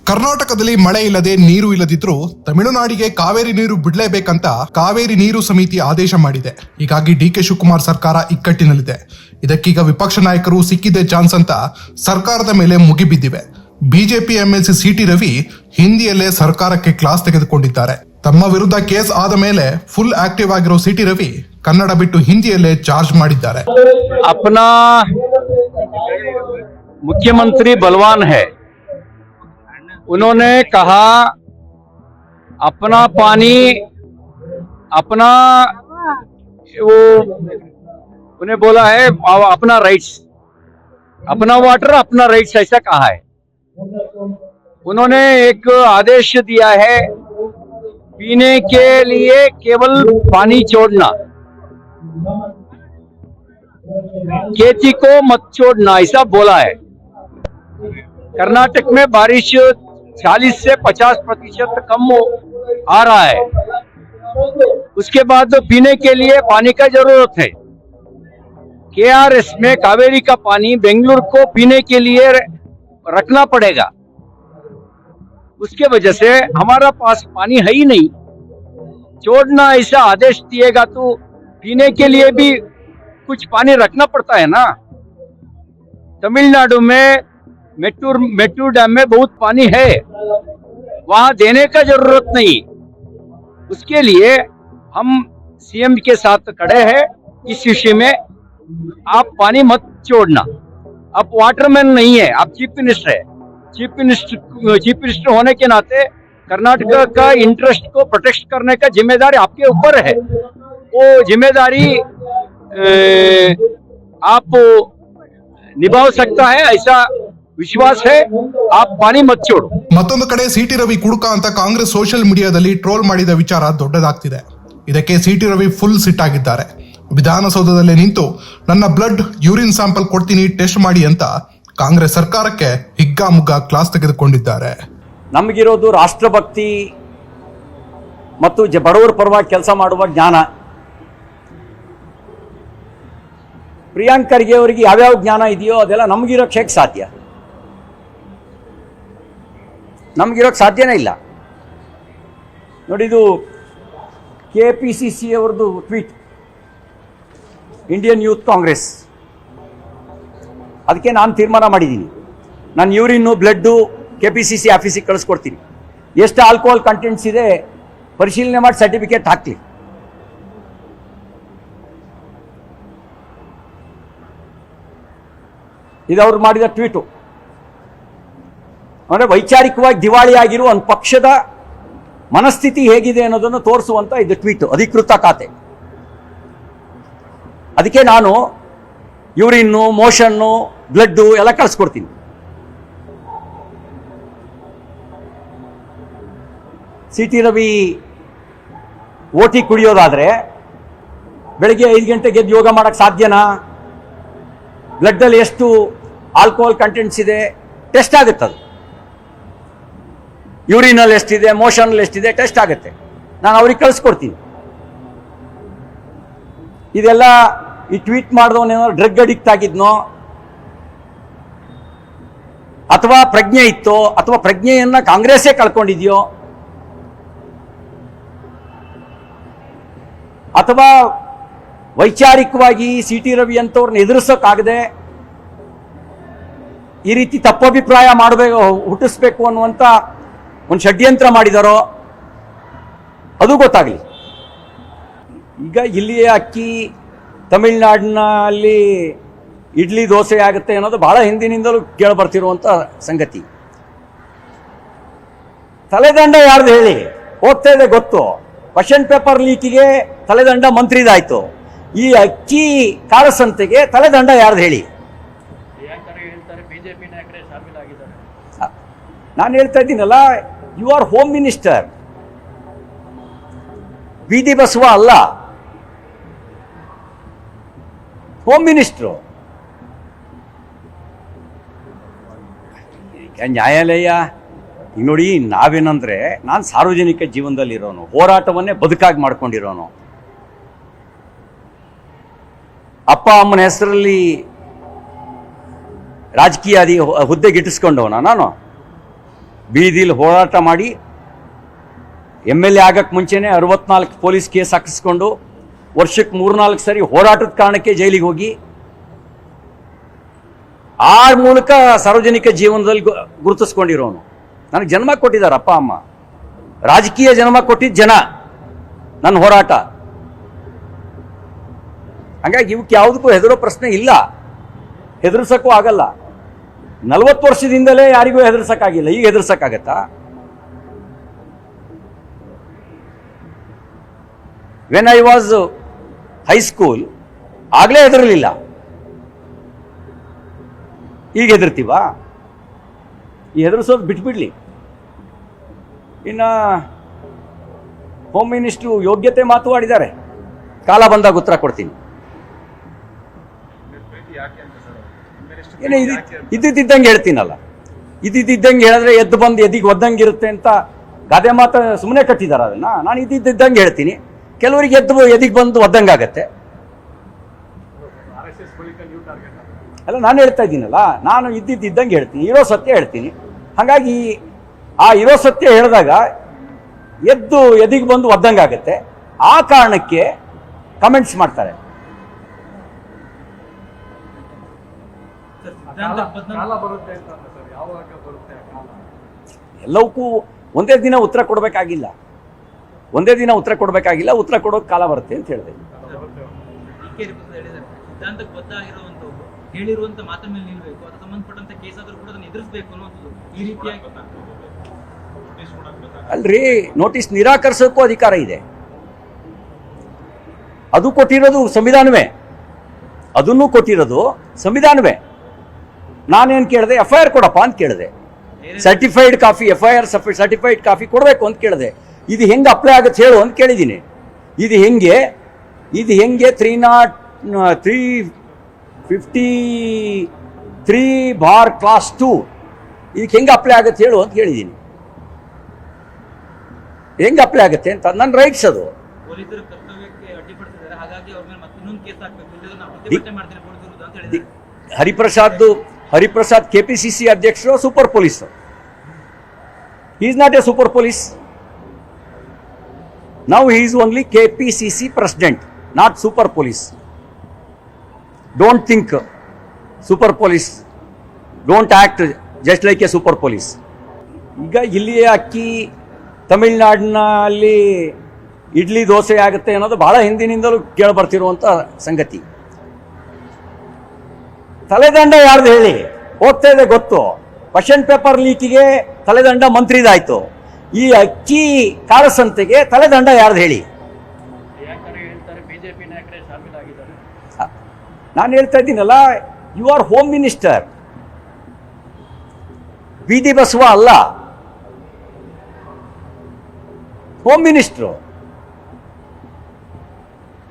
ಕರ್ನಾಟಕದಲ್ಲಿ ಮಳೆ ಇಲ್ಲದೆ ನೀರು ಇಲ್ಲದಿದ್ರೂ ತಮಿಳುನಾಡಿಗೆ ಕಾವೇರಿ ನೀರು ಬಿಡಲೇಬೇಕಂತ ಕಾವೇರಿ ನೀರು ಸಮಿತಿ ಆದೇಶ ಮಾಡಿದೆ. ಹೀಗಾಗಿ ಡಿಕೆ ಶಿವಕುಮಾರ್ ಸರ್ಕಾರ ಇಕ್ಕಟ್ಟಿನಲ್ಲಿದೆ. ಇದಕ್ಕೀಗ ವಿಪಕ್ಷ ನಾಯಕರು ಸಿಕ್ಕಿದೆ ಚಾನ್ಸ್ ಅಂತ ಸರ್ಕಾರದ ಮೇಲೆ ಮುಗಿಬಿದ್ದಿವೆ. ಬಿಜೆಪಿ ಎಂಎಲ್ಸಿ ಸಿಟಿ ರವಿ ಹಿಂದಿಯಲ್ಲೇ ಸರ್ಕಾರಕ್ಕೆ ಕ್ಲಾಸ್ ತೆಗೆದುಕೊಂಡಿದ್ದಾರೆ. ತಮ್ಮ ವಿರುದ್ಧ ಕೇಸ್ ಆದ ಮೇಲೆ ಫುಲ್ ಆಕ್ಟಿವ್ ಆಗಿರೋ ಸಿಟಿ ರವಿ ಕನ್ನಡ ಬಿಟ್ಟು ಹಿಂದಿಯಲ್ಲೇ ಚಾರ್ಜ್ ಮಾಡಿದ್ದಾರೆ. अपना मुख्यमंत्री बलवान है, उन्होंने कहा अपना पानी अपना वो उन्हें बोला है अपना राइट्स, अपना वाटर अपना राइट्स ऐसा कहा है. उन्होंने एक आदेश दिया है पीने के लिए केवल पानी छोड़ना, खेती को मत छोड़ना, ऐसा बोला है. कर्नाटक में बारिश 40 से 50% कम आ रहा है. उसके बाद पीने के लिए पानी का जरूरत है. केआरएस में कावेरी का पानी बेंगलुरु को पीने के लिए रखना पड़ेगा. उसके वजह से हमारा पास पानी है ही नहीं. छोड़ना ऐसा आदेश दिएगा तो पीने के लिए भी कुछ पानी रखना पड़ता है ना. तमिलनाडु में मेट्टूर डैम में बहुत पानी है, वहां देने का जरूरत नहीं. उसके लिए हम सीएम के साथ खड़े हैं. इस विषय में आप पानी मत छोड़ना. आप वाटरमैन नहीं है, आप चीफ मिनिस्टर है. चीफ मिनिस्टर होने के नाते कर्नाटक का इंटरेस्ट को प्रोटेक्ट करने का जिम्मेदारी आपके ऊपर है. वो जिम्मेदारी आप निभा सकता है, ऐसा विश्वास है. आप पानी मत छोड़ो. ಮತ್ತೊಂದು ಕಡೆ ಸಿಟಿ ರವಿ ಕುಡುಕ ಅಂತ ಕಾಂಗ್ರೆಸ್ ಸೋಷಿಯಲ್ ಮೀಡಿಯಾದಲ್ಲಿ ಟ್ರೋಲ್ ಮಾಡಿದ ವಿಚಾರ ದೊಡ್ಡದಾಗ್ತಿದೆ. ಇದಕ್ಕೆ ಸಿಟಿ ರವಿ ಫುಲ್ ಸಿಟ್ ಆಗಿದ್ದಾರೆ. ವಿಧಾನಸೌಧದಲ್ಲಿ ನಿಂತು ನನ್ನ ಬ್ಲಡ್ ಯೂರಿನ್ ಸ್ಯಾಂಪಲ್ ಕೊಡ್ತೀನಿ, ಟೆಸ್ಟ್ ಮಾಡಿ ಅಂತ ಕಾಂಗ್ರೆಸ್ ಸರ್ಕಾರಕ್ಕೆ ಹಿಗ್ಗಾಮುಗ್ಗಾ ಕ್ಲಾಸ್ ತೆಗೆದುಕೊಂಡಿದ್ದಾರೆ. ನಮಗಿರೋದು ರಾಷ್ಟ್ರಭಕ್ತಿ ಮತ್ತು ಬಡವರ ಪರವಾಗಿ ಕೆಲಸ ಮಾಡುವ ಜ್ಞಾನ. ಪ್ರಿಯಾಂಕ್ ಖರ್ಗೆ ಅವರಿಗೆ ಯಾವ್ಯಾವ ಜ್ಞಾನ ಇದೆಯೋ ಅದೆಲ್ಲ ನಮಗಿರೋಕ್ಕೆ ಹೇಗೆ ಸಾಧ್ಯ? ನಮಗಿರೋಕ್ಕೆ ಸಾಧ್ಯನೇ ಇಲ್ಲ. ನೋಡಿ, ಇದು KPCC ಅವ್ರದ್ದು ಟ್ವೀಟ್, ಇಂಡಿಯನ್ ಯೂತ್ ಕಾಂಗ್ರೆಸ್. ಅದಕ್ಕೆ ನಾನು ತೀರ್ಮಾನ ಮಾಡಿದ್ದೀನಿ, ನಾನು ಯೂರಿನ್ನು ಬ್ಲಡ್ಡು KPCC ಆಫೀಸಿಗೆ ಕಳಿಸ್ಕೊಡ್ತೀನಿ. ಎಷ್ಟು ಆಲ್ಕೋಹಾಲ್ ಕಂಟೆಂಟ್ಸ್ ಇದೆ ಪರಿಶೀಲನೆ ಮಾಡಿ ಸರ್ಟಿಫಿಕೇಟ್ ಹಾಕ್ಲಿ. ಇದು ಅವ್ರು ಮಾಡಿದ ಟ್ವೀಟು. ಅಂದರೆ ವೈಚಾರಿಕವಾಗಿ ದಿವಾಳಿ ಆಗಿರುವ ಒಂದು ಪಕ್ಷದ ಮನಸ್ಥಿತಿ ಹೇಗಿದೆ ಅನ್ನೋದನ್ನು ತೋರಿಸುವಂಥ ಇದು ಟ್ವೀಟು, ಅಧಿಕೃತ ಖಾತೆ. ಅದಕ್ಕೆ ನಾನು ಯೂರಿನ್ನು, ಮೋಷನ್ನು, ಬ್ಲಡ್ಡು ಎಲ್ಲ ಕಳಿಸ್ಕೊಡ್ತೀನಿ. ಸಿಟಿ ರವಿ ಓಟಿ ಕುಡಿಯೋದಾದರೆ ಬೆಳಗ್ಗೆ 5 ಗಂಟೆಗೆ ಎದ್ದು ಯೋಗ ಮಾಡೋಕ್ಕೆ ಸಾಧ್ಯನಾ? ಬ್ಲಡ್ಡಲ್ಲಿ ಎಷ್ಟು ಆಲ್ಕೋಹಾಲ್ ಕಂಟೆಂಟ್ಸ್ ಇದೆ ಟೆಸ್ಟ್ ಆಗುತ್ತೆ. ಅದು ಯೂರಿನಲ್ಲಿ ಎಷ್ಟಿದೆ, ಮೋಷನಲ್ಲಿ ಎಷ್ಟಿದೆ ಟೆಸ್ಟ್ ಆಗುತ್ತೆ. ನಾನು ಅವ್ರಿಗೆ ಕಳಿಸ್ಕೊಡ್ತೀನಿ. ಇದೆಲ್ಲ ಈ ಟ್ವೀಟ್ ಮಾಡಿದವನೇನೋ ಡ್ರಗ್ ಅಡಿಕ್ಟ್ ಆಗಿದ್ನೋ, ಅಥವಾ ಪ್ರಜ್ಞೆ ಇತ್ತೋ, ಅಥವಾ ಪ್ರಜ್ಞೆಯನ್ನ ಕಾಂಗ್ರೆಸ್ಸೇ ಕಳ್ಕೊಂಡಿದ್ಯೋ, ಅಥವಾ ವೈಚಾರಿಕವಾಗಿ ಸಿಟಿ ರವಿ ಅಂತವ್ರನ್ನ ಎದುರಿಸೋಕ್ಕಾಗದೆ ಈ ರೀತಿ ತಪ್ಪಭಿಪ್ರಾಯ ಮಾಡಬೇಕು, ಹುಟ್ಟಿಸ್ಬೇಕು ಅನ್ನುವಂಥ ಒಂದು ಷಡ್ಯಂತ್ರ ಮಾಡಿದಾರೋ ಅದು ಗೊತ್ತಾಗಲಿ. ಈಗ ಇಲ್ಲಿಯ ಅಕ್ಕಿ ತಮಿಳ್ನಾಡಿನಲ್ಲಿ ಇಡ್ಲಿ ದೋಸೆ ಆಗುತ್ತೆ ಅನ್ನೋದು ಬಹಳ ಹಿಂದಿನಿಂದಲೂ ಕೇಳಿಬರ್ತಿರುವಂಥ ಸಂಗತಿ. ತಲೆದಂಡ ಯಾರ್ದು ಹೇಳಿ? ಹೋಗ್ತಾ ಇದೆ ಗೊತ್ತು. ಕ್ವಶನ್ ಪೇಪರ್ ಲೀಕಿಗೆ ತಲೆದಂಡ ಮಂತ್ರಿದಾಯ್ತು. ಈ ಅಕ್ಕಿ ಕಾಳಸಂತೆಗೆ ತಲೆದಂಡ ಯಾರ್ದು ಹೇಳಿ? ನಾನು ಹೇಳ್ತಾ ಇದ್ದೀನಲ್ಲ, ಯು ಆರ್ ಹೋಮ್ ಮಿನಿಸ್ಟರ್, ಬೀದಿ ಬಸವ ಅಲ್ಲ, ಹೋಮ್ ಮಿನಿಸ್ಟ್ರು. ನ್ಯಾಯಾಲಯ ಈಗ ನೋಡಿ, ನಾವೇನಂದ್ರೆ, ನಾನು ಸಾರ್ವಜನಿಕ ಜೀವನದಲ್ಲಿರೋನು, ಹೋರಾಟವನ್ನೇ ಬದುಕಾಗಿ ಮಾಡ್ಕೊಂಡಿರೋನು. ಅಪ್ಪ ಅಮ್ಮನ ಹೆಸರಲ್ಲಿ ರಾಜಕೀಯ ಹುದ್ದೆಗಿಟ್ಟಿಸ್ಕೊಂಡವನ ನಾನು. ಬೀದಿಲಿ ಹೋರಾಟ ಮಾಡಿ MLA ಆಗಕ್ಕೆ ಮುಂಚೆನೆ 64 ಪೊಲೀಸ್ ಕೇಸ್ ಹಾಕಿಸ್ಕೊಂಡು ವರ್ಷಕ್ಕೆ 3-4 ಸರಿ ಹೋರಾಟದ ಕಾರಣಕ್ಕೆ ಜೈಲಿಗೆ ಹೋಗಿ ಆ ಮೂಲಕ ಸಾರ್ವಜನಿಕ ಜೀವನದಲ್ಲಿ ಗುರುತಿಸ್ಕೊಂಡಿರೋನು. ನನಗೆ ಜನ್ಮ ಕೊಟ್ಟಿದ್ದಾರೆ ಅಪ್ಪ ಅಮ್ಮ, ರಾಜಕೀಯ ಜನ್ಮ ಕೊಟ್ಟಿದ್ದ ಜನ, ನನ್ನ ಹೋರಾಟ. ಹಂಗಾಗಿ ಇವಕ್ಕೆ ಯಾವುದಕ್ಕೂ ಹೆದರೋ ಪ್ರಶ್ನೆ ಇಲ್ಲ, ಹೆದರ್ಸಕ್ಕೂ ಆಗಲ್ಲ. 40 ವರ್ಷದಿಂದಲೇ ಯಾರಿಗೂ ಹೆದರ್ಸಕ್ಕಾಗಿಲ್ಲ, ಈಗ ಹೆದರ್ಸಕ್ಕಾಗತ್ತಾ? ವೆನ್ ಐ ವಾಸ್ ಹೈಸ್ಕೂಲ್ ಆಗಲೇ ಹೆದರಲಿಲ್ಲ, ಈಗ ಹೆದರ್ತೀವಾ? ಈ ಹೆದರ್ಸೋದು ಬಿಟ್ಬಿಡ್ಲಿ. ಇನ್ನು ಹೋಮ್ ಮಿನಿಸ್ಟ್ರು ಯೋಗ್ಯತೆ ಮಾತು ಆಡಿದ್ದಾರೆ, ಕಾಲ ಬಂದಾಗ ಉತ್ತರ ಕೊಡ್ತೀನಿ. ಏನೇ ಇದ್ದಿದ್ದಂಗೆ ಹೇಳ್ತೀನಲ್ಲ, ಇದ್ದಿದ್ದಂಗೆ ಹೇಳಿದ್ರೆ ಎದ್ದು ಬಂದು ಎದಿಗೆ ಒದ್ದಂಗೆ ಇರುತ್ತೆ ಅಂತ ಗಾದೆ ಮಾತು ಸುಮ್ಮನೆ ಕಟ್ಟಿದ್ದಾರೆ. ಅದನ್ನ ನಾನು ಇದ್ದಿದ್ದಂಗೆ ಹೇಳ್ತೀನಿ, ಕೆಲವರಿಗೆ ಎದಿಗೆ ಬಂದು ಒದ್ದಂಗಾಗತ್ತೆ. ಅಲ್ಲ, ನಾನು ಹೇಳ್ತಾ ಇದ್ದೀನಲ್ಲ, ನಾನು ಇದ್ದಿದ್ದಂಗೆ ಹೇಳ್ತೀನಿ, ಇರೋ ಸತ್ಯ ಹೇಳ್ತೀನಿ. ಹಾಗಾಗಿ ಆ ಇರೋ ಸತ್ಯ ಹೇಳಿದಾಗ ಎದಿಗೆ ಬಂದು ಒದ್ದಂಗಾಗತ್ತೆ. ಆ ಕಾರಣಕ್ಕೆ ಕಮೆಂಟ್ಸ್ ಮಾಡ್ತಾರೆ. ಎಲ್ಲವಕ್ಕೂ ಒಂದೇ ದಿನ ಉತ್ತರ ಕೊಡಬೇಕಾಗಿಲ್ಲ, ಉತ್ತರ ಕೊಡೋಕೆ ಕಾಲ ಬರುತ್ತೆ ಅಂತ ಹೇಳಿದೆ. ಸಿದ್ಧಾಂತಕ್ಕೆ ಬದ್ಧ ಆಗಿರುವಂತವ್ರು ಹೇಳಿರುವಂತ ಮಾತ್ರ ಮೇಲೆ ನಿಲ್ಬೇಕು, ಅದು ಸಂಬಂಧಪಟ್ಟಂತ ಕೇಸ್ ಆದ್ರೂ ಕೂಡ ಅದನ್ನ ಎದುರಿಸಬೇಕು ಅನ್ನೋದು ಈ ರೀತಿಯಾಗಿ. ಅಲ್ರಿ, ನೋಟಿಸ್ ನಿರಾಕರಿಸೋಕ್ಕೂ ಅಧಿಕಾರ ಇದೆ, ಅದು ಕೊಟ್ಟಿರೋದು ಸಂವಿಧಾನವೇ, ಅದನ್ನು ಕೊಟ್ಟಿರೋದು ಸಂವಿಧಾನವೇ. ನಾನೇನು ಕೇಳಿದೆ, FIR ಕೊಡಪ್ಪ ಅಂತ ಕೇಳಿದೆ. Certified coffee, FIR certified coffee ಕೊಡಬೇಕು ಅಂತ ಕೇಳಿದೆ. ಇದು ಹೆಂಗೆ ಅಪ್ಲೈ ಆಗುತ್ತೆ ಹೇಳು ಅಂತ ಕೇಳಿದ್ದೀನಿ. ಇದು ಹೆಂಗೆ 353(2) ಇದಕ್ಕೆ ಹೆಂಗೆ ಅಪ್ಲೈ ಆಗುತ್ತೆ ಹೇಳು ಅಂತ ಹೇಳಿದ್ದೀನಿ. ಹೆಂಗೆ ಅಪ್ಲೈ ಆಗುತ್ತೆ ಅಂತ ನನ್ನ ರೈಟ್ಸ್ ಅದು. ಪೊಲೀಸರು ಕರ್ತವ್ಯಕ್ಕೆ ಅಡ್ಡಿಪಡಿಸಿದ್ದಾರೆ, ಹಾಗಾಗಿ ಅವ್ರ ಮೇಲೆ ಮತ್ತೆ ಇನ್ನೊಂದು ಕೇಸ್ ಹಾಕಬೇಕು, ನಾವು ಪ್ರತಿಭಟನೆ ಮಾಡ್ತೀನಿ ಪೊಲೀಸರು ಅಂತ ಹೇಳಿದ್ದಾರೆ. ಹರಿಪ್ರಸಾದ್ KPCC ಅಧ್ಯಕ್ಷರು, super police. he is not a super police. Now he is only KPCC president, not super police. Don't think super police, don't act just like a super police. ಈಗ ಇಲ್ಲಿ ಅಕ್ಕಿ ತಮಿಳ್ನಾಡಿನಲ್ಲಿ ಇಡ್ಲಿ ದೋಸೆ ಆಗುತ್ತೆ ಅನ್ನೋದು ಬಹಳ ಹಿಂದಿನಿಂದಲೂ ಕೇಳಬರ್ತಿರುವಂಥ ಸಂಗತಿ. ತಲೆದಂಡ ಯಾರ್ದು ಹೇಳಿ? ಹೋಗ್ತಾ ಇದೆ ಗೊತ್ತು. ಕ್ವಶನ್ ಪೇಪರ್ ಲೀಕಿಗೆ ತಲೆದಂಡ ಮಂತ್ರಿದಾಯ್ತು, ಈ ಅಕ್ಕಿ ಕಾಳಸಂತೆಗೆ ತಲೆದಂಡ ಯಾರ್ದು ಹೇಳಿ? ನಾನು ಹೇಳ್ತಾ ಇದ್ದೀನಲ್ಲ, ಯು ಆರ್ ಹೋಮ್ ಮಿನಿಸ್ಟರ್, ಬೀದಿ ಬಸವ ಅಲ್ಲ, ಹೋಮ್ ಮಿನಿಸ್ಟ್ರು.